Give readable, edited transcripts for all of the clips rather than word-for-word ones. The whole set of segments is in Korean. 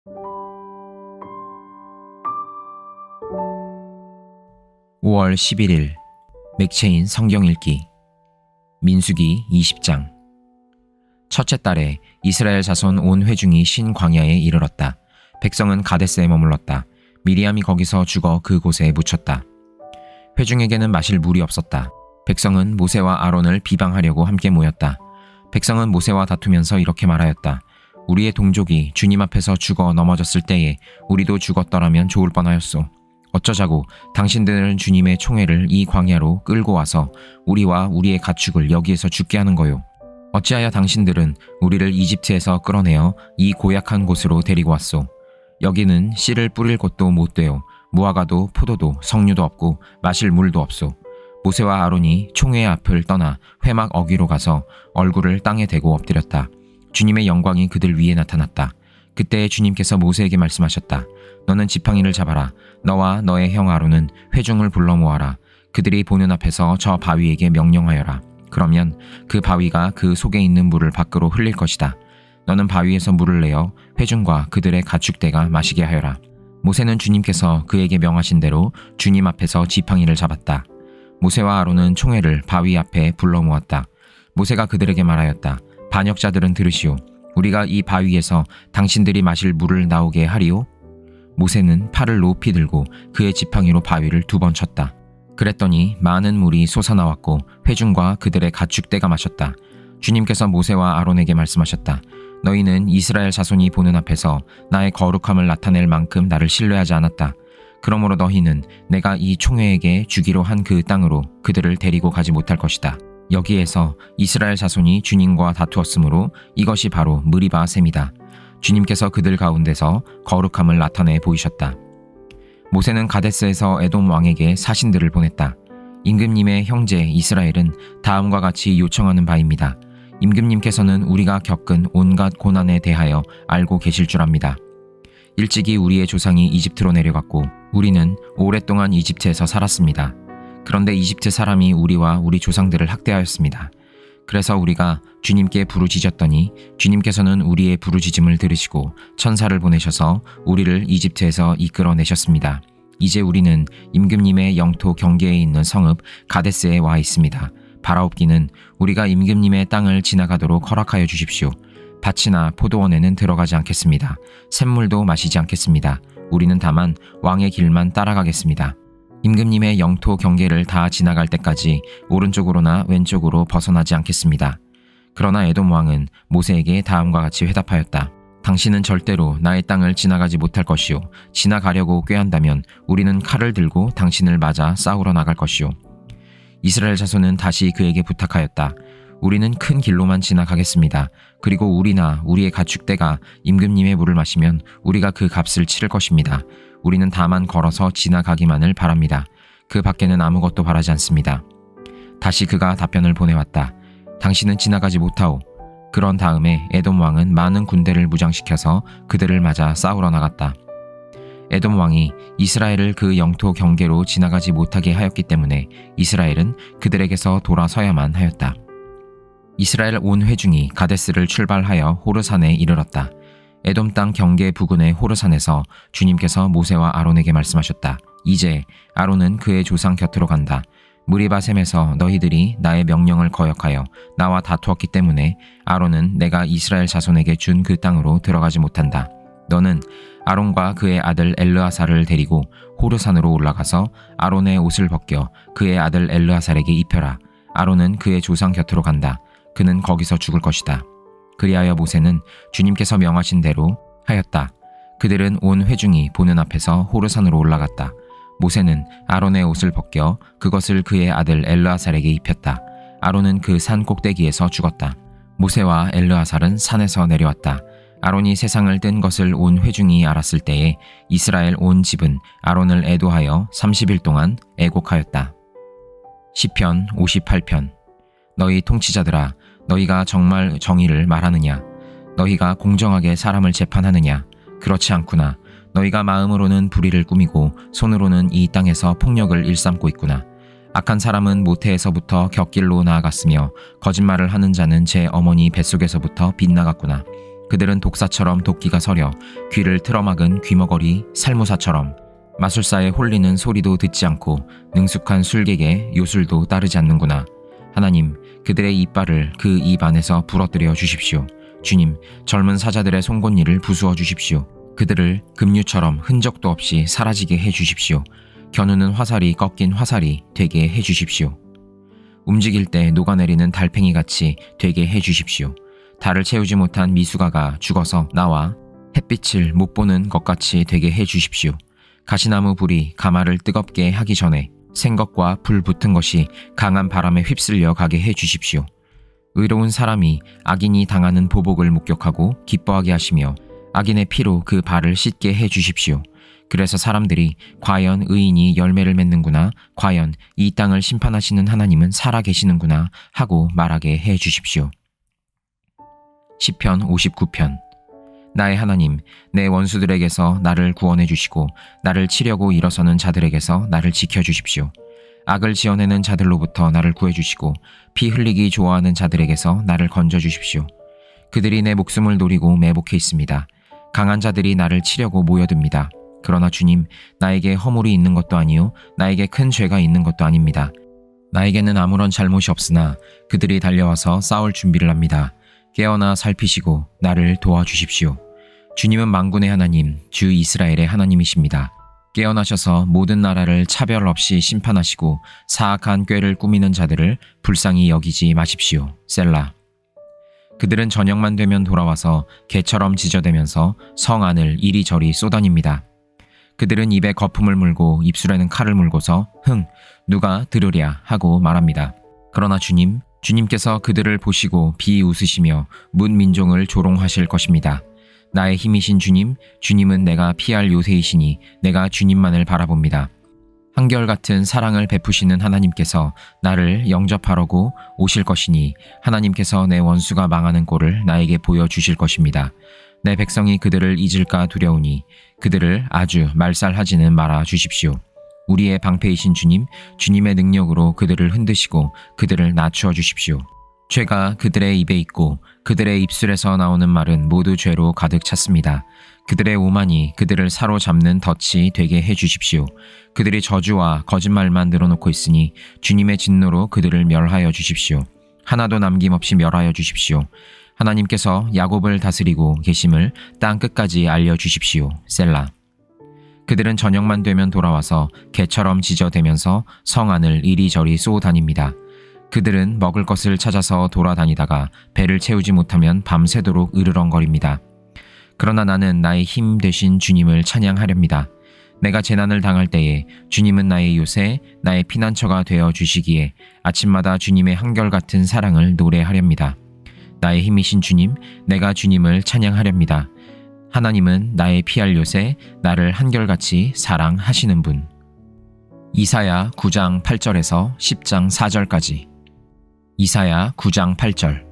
(5월 11일) 맥체인 성경 읽기. 민수기 20장. 첫째 달에 이스라엘 자손 온 회중이 신 광야에 이르렀다. 백성은 가데스에 머물렀다. 미리암이 거기서 죽어 그곳에 묻혔다. 회중에게는 마실 물이 없었다. 백성은 모세와 아론을 비방하려고 함께 모였다. 백성은 모세와 다투면서 이렇게 말하였다. 우리의 동족이 주님 앞에서 죽어 넘어졌을 때에 우리도 죽었더라면 좋을 뻔하였소. 어쩌자고 당신들은 주님의 총회를 이 광야로 끌고 와서 우리와 우리의 가축을 여기에서 죽게 하는 거요. 어찌하여 당신들은 우리를 이집트에서 끌어내어 이 고약한 곳으로 데리고 왔소. 여기는 씨를 뿌릴 곳도 못 되어 무화과도 포도도 석류도 없고 마실 물도 없소. 모세와 아론이 총회의 앞을 떠나 회막 어귀로 가서 얼굴을 땅에 대고 엎드렸다. 주님의 영광이 그들 위에 나타났다. 그때 주님께서 모세에게 말씀하셨다. 너는 지팡이를 잡아라. 너와 너의 형 아론은 회중을 불러 모아라. 그들이 보는 앞에서 저 바위에게 명령하여라. 그러면 그 바위가 그 속에 있는 물을 밖으로 흘릴 것이다. 너는 바위에서 물을 내어 회중과 그들의 가축대가 마시게 하여라. 모세는 주님께서 그에게 명하신 대로 주님 앞에서 지팡이를 잡았다. 모세와 아론은 총회를 바위 앞에 불러 모았다. 모세가 그들에게 말하였다. 반역자들은 들으시오. 우리가 이 바위에서 당신들이 마실 물을 나오게 하리오? 모세는 팔을 높이 들고 그의 지팡이로 바위를 2번 쳤다. 그랬더니 많은 물이 솟아나왔고 회중과 그들의 가축대가 마셨다. 주님께서 모세와 아론에게 말씀하셨다. 너희는 이스라엘 자손이 보는 앞에서 나의 거룩함을 나타낼 만큼 나를 신뢰하지 않았다. 그러므로 너희는 내가 이 총회에게 주기로 한 그 땅으로 그들을 데리고 가지 못할 것이다. 여기에서 이스라엘 자손이 주님과 다투었으므로 이것이 바로 느리바 셈이다. 주님께서 그들 가운데서 거룩함을 나타내 보이셨다. 모세는 가데스에서 에돔 왕에게 사신들을 보냈다. 임금님의 형제 이스라엘은 다음과 같이 요청하는 바입니다. 임금님께서는 우리가 겪은 온갖 고난에 대하여 알고 계실 줄 압니다. 일찍이 우리의 조상이 이집트로 내려갔고 우리는 오랫동안 이집트에서 살았습니다. 그런데 이집트 사람이 우리와 우리 조상들을 학대하였습니다. 그래서 우리가 주님께 부르짖었더니 주님께서는 우리의 부르짖음을 들으시고 천사를 보내셔서 우리를 이집트에서 이끌어내셨습니다. 이제 우리는 임금님의 영토 경계에 있는 성읍 가데스에 와 있습니다. 바라옵기는 우리가 임금님의 땅을 지나가도록 허락하여 주십시오. 밭이나 포도원에는 들어가지 않겠습니다. 샘물도 마시지 않겠습니다. 우리는 다만 왕의 길만 따라가겠습니다. 임금님의 영토 경계를 다 지나갈 때까지 오른쪽으로나 왼쪽으로 벗어나지 않겠습니다. 그러나 에돔 왕은 모세에게 다음과 같이 회답하였다. 당신은 절대로 나의 땅을 지나가지 못할 것이요. 지나가려고 꾀한다면 우리는 칼을 들고 당신을 맞아 싸우러 나갈 것이요. 이스라엘 자손은 다시 그에게 부탁하였다. 우리는 큰 길로만 지나가겠습니다. 그리고 우리나 우리의 가축대가 임금님의 물을 마시면 우리가 그 값을 치를 것입니다. 우리는 다만 걸어서 지나가기만을 바랍니다. 그 밖에는 아무것도 바라지 않습니다. 다시 그가 답변을 보내왔다. 당신은 지나가지 못하오. 그런 다음에 에돔 왕은 많은 군대를 무장시켜서 그들을 맞아 싸우러 나갔다. 에돔 왕이 이스라엘을 그 영토 경계로 지나가지 못하게 하였기 때문에 이스라엘은 그들에게서 돌아서야만 하였다. 이스라엘 온 회중이 가데스를 출발하여 호르산에 이르렀다. 에돔 땅 경계 부근의 호르산에서 주님께서 모세와 아론에게 말씀하셨다. 이제 아론은 그의 조상 곁으로 간다. 느리바 셈에서 너희들이 나의 명령을 거역하여 나와 다투었기 때문에 아론은 내가 이스라엘 자손에게 준 그 땅으로 들어가지 못한다. 너는 아론과 그의 아들 엘르아살을 데리고 호르산으로 올라가서 아론의 옷을 벗겨 그의 아들 엘르아살에게 입혀라. 아론은 그의 조상 곁으로 간다. 그는 거기서 죽을 것이다. 그리하여 모세는 주님께서 명하신 대로 하였다. 그들은 온 회중이 보는 앞에서 호르산으로 올라갔다. 모세는 아론의 옷을 벗겨 그것을 그의 아들 엘르아살에게 입혔다. 아론은 그 산 꼭대기에서 죽었다. 모세와 엘르아살은 산에서 내려왔다. 아론이 세상을 뜬 것을 온 회중이 알았을 때에 이스라엘 온 집은 아론을 애도하여 30일 동안 애곡하였다. 시편 58편. 너희 통치자들아, 너희가 정말 정의를 말하느냐? 너희가 공정하게 사람을 재판하느냐? 그렇지 않구나. 너희가 마음으로는 불의를 꾸미고 손으로는 이 땅에서 폭력을 일삼고 있구나. 악한 사람은 모태에서부터 곁길로 나아갔으며 거짓말을 하는 자는 제 어머니 뱃속에서부터 빗나갔구나. 그들은 독사처럼 도끼가 서려 귀를 틀어막은 귀머거리 살무사처럼 마술사의 홀리는 소리도 듣지 않고 능숙한 술객의 요술도 따르지 않는구나. 하나님, 그들의 이빨을 그 입 안에서 부러뜨려 주십시오. 주님, 젊은 사자들의 송곳니를 부수어 주십시오. 그들을 급류처럼 흔적도 없이 사라지게 해 주십시오. 겨누는 화살이 꺾인 화살이 되게 해 주십시오. 움직일 때 녹아내리는 달팽이같이 되게 해 주십시오. 달을 채우지 못한 미숙아가 죽어서 나와 햇빛을 못 보는 것 같이 되게 해 주십시오. 가시나무 불이 가마를 뜨겁게 하기 전에 생것과 불 붙은 것이 강한 바람에 휩쓸려 가게 해 주십시오. 의로운 사람이 악인이 당하는 보복을 목격하고 기뻐하게 하시며 악인의 피로 그 발을 씻게 해 주십시오. 그래서 사람들이 과연 의인이 열매를 맺는구나, 과연 이 땅을 심판하시는 하나님은 살아 계시는구나 하고 말하게 해 주십시오. 시편 59편. 나의 하나님, 내 원수들에게서 나를 구원해 주시고 나를 치려고 일어서는 자들에게서 나를 지켜주십시오. 악을 지어내는 자들로부터 나를 구해주시고 피 흘리기 좋아하는 자들에게서 나를 건져주십시오. 그들이 내 목숨을 노리고 매복해 있습니다. 강한 자들이 나를 치려고 모여듭니다. 그러나 주님, 나에게 허물이 있는 것도 아니요 나에게 큰 죄가 있는 것도 아닙니다. 나에게는 아무런 잘못이 없으나 그들이 달려와서 싸울 준비를 합니다. 깨어나 살피시고 나를 도와주십시오. 주님은 만군의 하나님, 주 이스라엘의 하나님이십니다. 깨어나셔서 모든 나라를 차별 없이 심판하시고 사악한 꾀를 꾸미는 자들을 불쌍히 여기지 마십시오. 셀라. 그들은 저녁만 되면 돌아와서 개처럼 지저대면서 성 안을 이리저리 쏘다닙니다. 그들은 입에 거품을 물고 입술에는 칼을 물고서 누가 들으랴 하고 말합니다. 그러나 주님께서 그들을 보시고 비웃으시며 문 민종을 조롱하실 것입니다. 나의 힘이신 주님은 내가 피할 요새이시니 내가 주님만을 바라봅니다. 한결같은 사랑을 베푸시는 하나님께서 나를 영접하려고 오실 것이니 하나님께서 내 원수가 망하는 꼴을 나에게 보여주실 것입니다. 내 백성이 그들을 잊을까 두려우니 그들을 아주 말살하지는 말아 주십시오. 우리의 방패이신 주님의 능력으로 그들을 흔드시고 그들을 낮추어 주십시오. 죄가 그들의 입에 있고 그들의 입술에서 나오는 말은 모두 죄로 가득 찼습니다. 그들의 오만이 그들을 사로잡는 덫이 되게 해 주십시오. 그들이 저주와 거짓말만 늘어놓고 있으니 주님의 진노로 그들을 멸하여 주십시오. 하나도 남김없이 멸하여 주십시오. 하나님께서 야곱을 다스리고 계심을 땅 끝까지 알려주십시오. 셀라. 그들은 저녁만 되면 돌아와서 개처럼 지저대면서 성 안을 이리저리 쏘다닙니다. 그들은 먹을 것을 찾아서 돌아다니다가 배를 채우지 못하면 밤새도록 으르렁거립니다. 그러나 나는 나의 힘 되신 주님을 찬양하렵니다. 내가 재난을 당할 때에 주님은 나의 요새, 나의 피난처가 되어 주시기에 아침마다 주님의 한결같은 사랑을 노래하렵니다. 나의 힘이신 주님, 내가 주님을 찬양하렵니다. 하나님은 나의 피할 요새, 나를 한결같이 사랑하시는 분. 이사야 9장 8절에서 10장 4절까지. 이사야 9장 8절.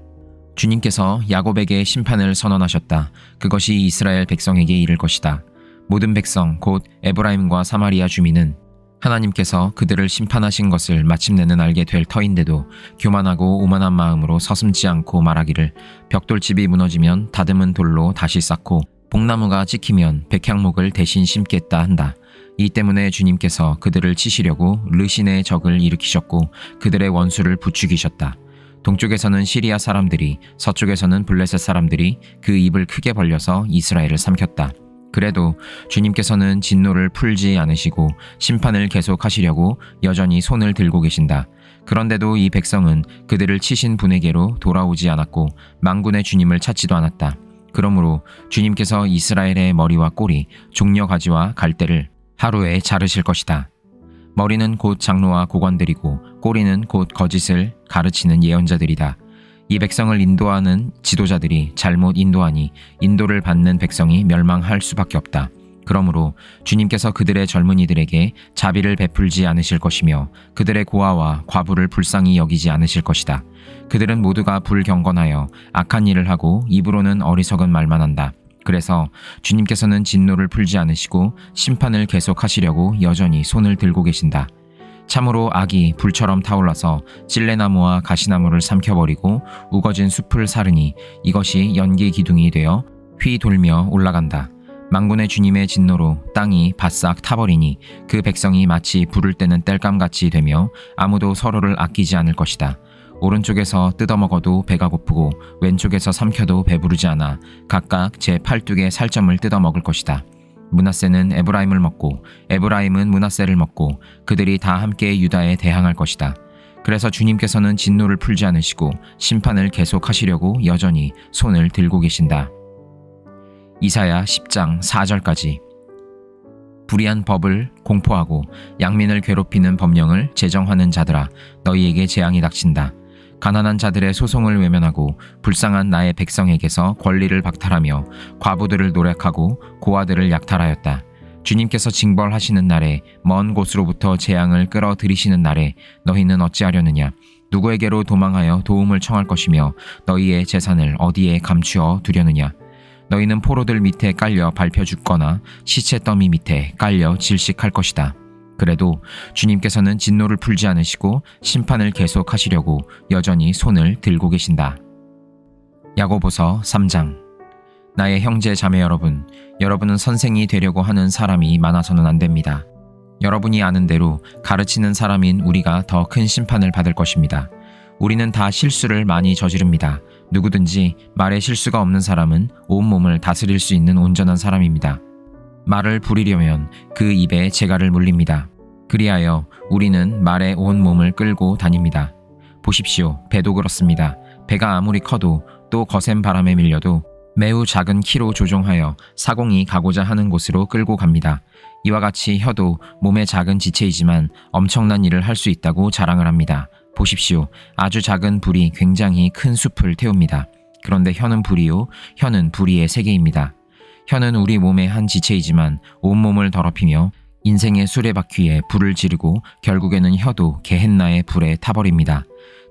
주님께서 야곱에게 심판을 선언하셨다. 그것이 이스라엘 백성에게 이를 것이다. 모든 백성 곧 에브라임과 사마리아 주민은 하나님께서 그들을 심판하신 것을 마침내는 알게 될 터인데도 교만하고 오만한 마음으로 서슴지 않고 말하기를 벽돌집이 무너지면 다듬은 돌로 다시 쌓고 복나무가 찍히면 백향목을 대신 심겠다 한다. 이 때문에 주님께서 그들을 치시려고 르신의 적을 일으키셨고 그들의 원수를 부추기셨다. 동쪽에서는 시리아 사람들이, 서쪽에서는 블레셋 사람들이 그 입을 크게 벌려서 이스라엘을 삼켰다. 그래도 주님께서는 진노를 풀지 않으시고 심판을 계속하시려고 여전히 손을 들고 계신다. 그런데도 이 백성은 그들을 치신 분에게로 돌아오지 않았고 만군의 주님을 찾지도 않았다. 그러므로 주님께서 이스라엘의 머리와 꼬리, 종려가지와 갈대를 하루에 자르실 것이다. 머리는 곧 장로와 고관들이고 꼬리는 곧 거짓을 가르치는 예언자들이다. 이 백성을 인도하는 지도자들이 잘못 인도하니 인도를 받는 백성이 멸망할 수밖에 없다. 그러므로 주님께서 그들의 젊은이들에게 자비를 베풀지 않으실 것이며 그들의 고아와 과부를 불쌍히 여기지 않으실 것이다. 그들은 모두가 불경건하여 악한 일을 하고 입으로는 어리석은 말만 한다. 그래서 주님께서는 진노를 풀지 않으시고 심판을 계속하시려고 여전히 손을 들고 계신다. 참으로 악이 불처럼 타올라서 찔레나무와 가시나무를 삼켜버리고 우거진 숲을 사르니 이것이 연기 기둥이 되어 휘 돌며 올라간다. 만군의 주님의 진노로 땅이 바싹 타버리니 그 백성이 마치 불을 떼는 땔감같이 되며 아무도 서로를 아끼지 않을 것이다. 오른쪽에서 뜯어먹어도 배가 고프고 왼쪽에서 삼켜도 배부르지 않아 각각 제 팔뚝의 살점을 뜯어먹을 것이다. 므낫세는 에브라임을 먹고 에브라임은 므낫세를 먹고 그들이 다 함께 유다에 대항할 것이다. 그래서 주님께서는 진노를 풀지 않으시고 심판을 계속하시려고 여전히 손을 들고 계신다. 이사야 10장 4절까지. 불의한 법을 공포하고 양민을 괴롭히는 법령을 제정하는 자들아, 너희에게 재앙이 닥친다. 가난한 자들의 소송을 외면하고 불쌍한 나의 백성에게서 권리를 박탈하며 과부들을 노력하고 고아들을 약탈하였다. 주님께서 징벌하시는 날에, 먼 곳으로부터 재앙을 끌어들이시는 날에 너희는 어찌하려느냐? 누구에게로 도망하여 도움을 청할 것이며 너희의 재산을 어디에 감추어 두려느냐? 너희는 포로들 밑에 깔려 밟혀 죽거나 시체 더미 밑에 깔려 질식할 것이다. 그래도 주님께서는 진노를 풀지 않으시고 심판을 계속하시려고 여전히 손을 들고 계신다. 야고보서 3장. 나의 형제 자매 여러분, 여러분은 선생이 되려고 하는 사람이 많아서는 안 됩니다. 여러분이 아는 대로 가르치는 사람인 우리가 더 큰 심판을 받을 것입니다. 우리는 다 실수를 많이 저지릅니다. 누구든지 말에 실수가 없는 사람은 온몸을 다스릴 수 있는 온전한 사람입니다. 말을 부리려면 그 입에 재갈을 물립니다. 그리하여 우리는 말에 온 몸을 끌고 다닙니다. 보십시오. 배도 그렇습니다. 배가 아무리 커도 또 거센 바람에 밀려도 매우 작은 키로 조종하여 사공이 가고자 하는 곳으로 끌고 갑니다. 이와 같이 혀도 몸의 작은 지체이지만 엄청난 일을 할 수 있다고 자랑을 합니다. 보십시오. 아주 작은 불이 굉장히 큰 숲을 태웁니다. 그런데 혀는 불이요, 혀는 불의의 세계입니다. 혀는 우리 몸의 한 지체이지만 온몸을 더럽히며 인생의 수레바퀴에 불을 지르고 결국에는 혀도 게헨나의 불에 타버립니다.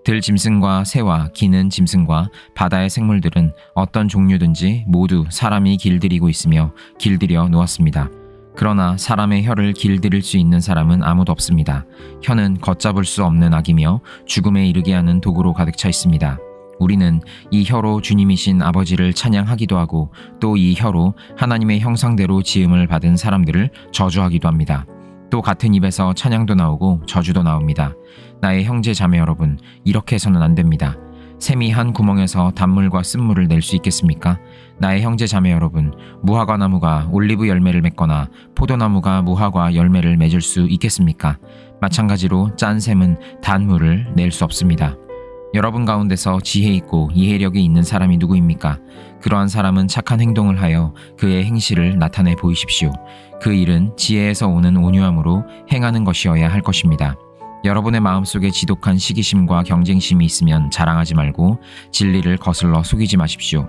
들짐승과 새와 기는 짐승과 바다의 생물들은 어떤 종류든지 모두 사람이 길들이고 있으며 길들여 놓았습니다. 그러나 사람의 혀를 길들일 수 있는 사람은 아무도 없습니다. 혀는 걷잡을 수 없는 악이며 죽음에 이르게 하는 도구로 가득 차 있습니다. 우리는 이 혀로 주님이신 아버지를 찬양하기도 하고 또 이 혀로 하나님의 형상대로 지음을 받은 사람들을 저주하기도 합니다. 또 같은 입에서 찬양도 나오고 저주도 나옵니다. 나의 형제 자매 여러분, 이렇게 해서는 안 됩니다. 샘이 한 구멍에서 단물과 쓴물을 낼 수 있겠습니까? 나의 형제 자매 여러분, 무화과 나무가 올리브 열매를 맺거나 포도나무가 무화과 열매를 맺을 수 있겠습니까? 마찬가지로 짠 샘은 단물을 낼 수 없습니다. 여러분 가운데서 지혜 있고 이해력이 있는 사람이 누구입니까? 그러한 사람은 착한 행동을 하여 그의 행실을 나타내 보이십시오. 그 일은 지혜에서 오는 온유함으로 행하는 것이어야 할 것입니다. 여러분의 마음속에 지독한 시기심과 경쟁심이 있으면 자랑하지 말고 진리를 거슬러 속이지 마십시오.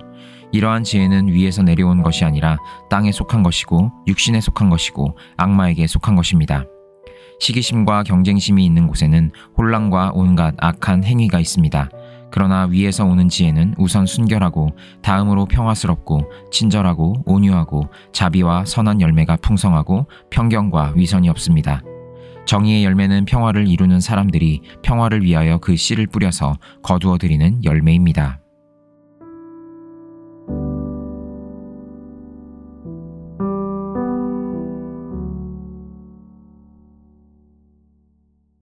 이러한 지혜는 위에서 내려온 것이 아니라 땅에 속한 것이고 육신에 속한 것이고 악마에게 속한 것입니다. 시기심과 경쟁심이 있는 곳에는 혼란과 온갖 악한 행위가 있습니다. 그러나 위에서 오는 지혜는 우선 순결하고 다음으로 평화스럽고 친절하고 온유하고 자비와 선한 열매가 풍성하고 편견과 위선이 없습니다. 정의의 열매는 평화를 이루는 사람들이 평화를 위하여 그 씨를 뿌려서 거두어 들이는 열매입니다.